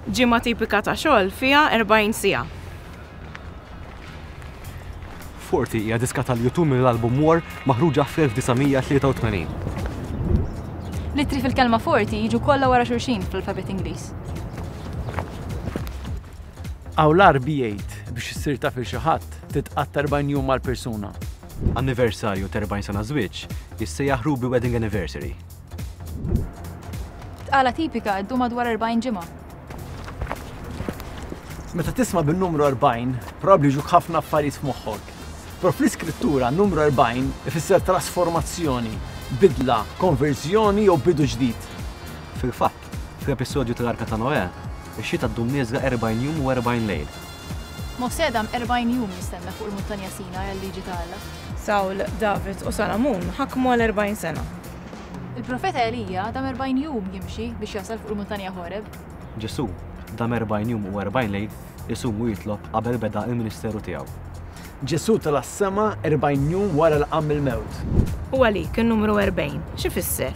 Ġimgħa tipika ta' xogħol fiha 40 siegħa. 40 hija diska tal-YouTube mill-album War maħruġa fl-1983. Littri fil-kelma 40 jiġu kollha wara xulxin fl-alfabet Ingliż. Hawn l-RB8 biex issir taf il xi ħadd titqatta 40 jum mal-persuna. Anniversarju ta' 40 sena żwieġ jissejjaħ Ruby Wedding Anniversary. Tqala tipika ddum madwar 40 ġimgħa. Meta tisma' bin-numru 40, probabbli ġuk ħafna affarijiet f'moħħok. Però fl-iskrittura n-numru 40 ifisser trasformazzjoni, bidla, konverżjoni jew bidu ġdid. Fil-fatt, fl-episodju tal-Arka ta' Noè, ix-xita ddum nieżla 40 jum u 40 lejl. Mosè dam 40 jum nistenna fuq il-Muntanja Sina għal-liġi ta' Alla. Sawl, David u Salamun ħakmu għal 40 sena. Il-profeta Elija dam 40 jum jimxi biex jasal fuq il-Muntanja Horeb. Ġesu dam 40 jum u 40 lejl isum u jitlob qabel beda il-ministeru tiegħu. Ġesu tal-assema 40 jum wara l-qam il-mewt. U għalik in-numru 40, x'ifisser?